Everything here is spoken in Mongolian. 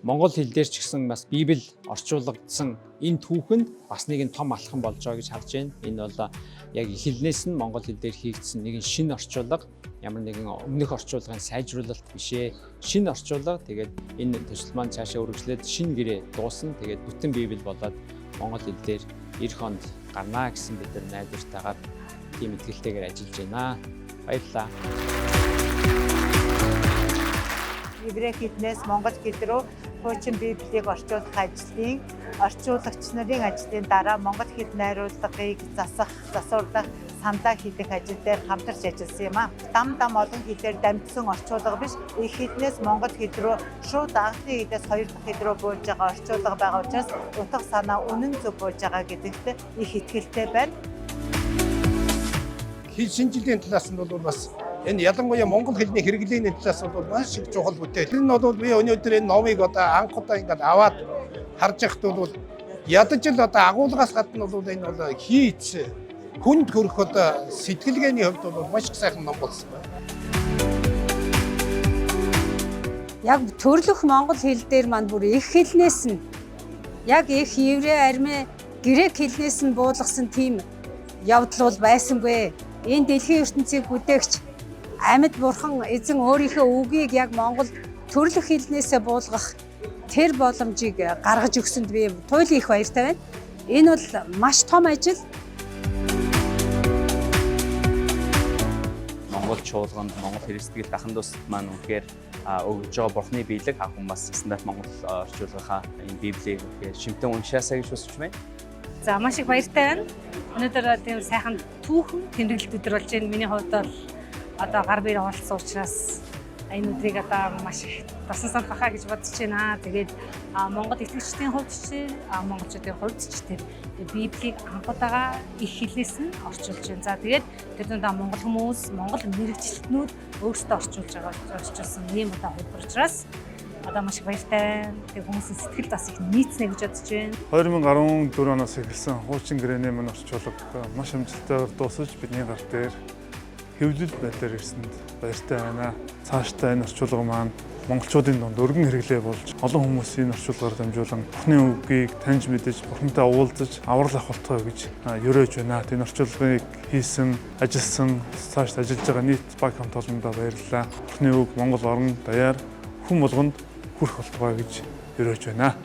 Монгол хэл дээр ч гэсэн бас Библи орчуулгдсан энэ түүхэнд бас нэгэн том алхам болж байгаа гэж харж байна. Энэ бол яг эхлэлнээс нь монгол хэл дээр хийгдсэн нэгэн шинэ орчуулга, ямар нэгэн өмнөх орчуулгын сайжруулалт бишээ. Шинэ орчуулга. Тэгээд энэ төсөл маань цаашаа үргэлжлээд шинэ гэрээ дуусна. Тэгээд бүтэн Библи болоод монгол хэл дээр эх хонд гарнаа гэсэн бид нар найдвартайгаар тийм итгэлтэйгээр ажиллаж байна. Баярлалаа. Еврей хэлнээс монгол хэл рүү хуучин Библийг орчуулах ажлын орчуулагч нарын ажлын дараа монгол хэл найруулгыг засварлах, саналаа хийх ажил дээр хамтарч ажилласан юм а. Дам олон хэлээр дамжсан орчуулга биш, их хэлнээс монгол хэл рүү шууд анхны хэлээс хоёр дахь хэл рүү буулж байгаа орчуулга байгаа учраас утга санаа үнэн зөв буулж байгаа гэдэгт их итгэлтэй байна. Хэл шинжилгээний талаас нь бол бас энэ ялангуяа монгол хэлний хэрэглээний талаас бол маш их чухал бүтээл. Энэ бол би өнөөдөр энэ номыг одоо анх удаа ингээд аваад харж байхад бол ядаж л одоо агуулгаас гадна бол энэ бол хийц хүнд хүрэх одоо сэтгэлгээний хувьд бол маш их сайхан ном болсон байна. Яг төрлөх монгол хэл дээр маань бүр их хэлнээс нь яг их еврей, армей, грек хэлнээс нь буулгасан тийм явдал бол байсангүй. Энэ дэлхийн ертөнцийг бүтээгч амьд бурхан эзэн өөрийнхөө үгийг яг монгол төрлөх хэлнээсээ буулгах тэр боломжийг гаргаж өгсөнд би туйлын их баяртай байна. Энэ бол маш том ажил. Монгол чуулганд Монгол хэрэгсдээл дахин тус маань үнэхээр өгж байгаа бурхны биелэг хүн бас стандарт монгол орчуулгынхаа энэ библийг шимтэн уншаасаа гэж хүсэж байна. За маш их баяртай байна. Өнөөдөр тийм сайхан түүхэн тэмдэглэлт өдөр болж байна. Миний хувьд бол одоо гар бие оролцсон учраас энэ өдрийг одоо маш их дасан санахаа гэж бодож байна. Тэгээд Монгол итгэгчдийн хувьд ч монголчуудын хувьд ч тэр Библийг анхудаага их хэлээс нь орчуулж байна. За тэгээд тэр дундаа монгол хүмүүс, монгол мэрэгчлэтнүүд өөрсдөө орчуулсан ийм одоо хөтөлбөр учраас одоо маш их баяртай. Тэг хүмүүсийн сэтгэлд бас их нийцнэ гэж бодож байна. 2014 оноос эхэлсэн хуучин гэрээний мань орчуулга маш амжилттайгаар дуусаж бидний гар дээр хэвлэл байдлаар ирсэнд баяртай байна. Цаашдаа энэ орчуулга маань монголчуудын дунд өргөн хэрэглээ болж олон хүмүүс энэ орчуулгаар дамжуулан Бурхны үгийг таньж мэдэж, Бурхантай уулзаж аврал авах болтугай гэж ерөөж байна. Энэ орчуулгыг хийсэн, ажилласан, цаашд ажиллаж байгаа нийт баг хамт олондоо баярлалаа. Бурхны үг Монгол орон даяар хүн болгонд хүрэх болтугай гэж ерөөж байна.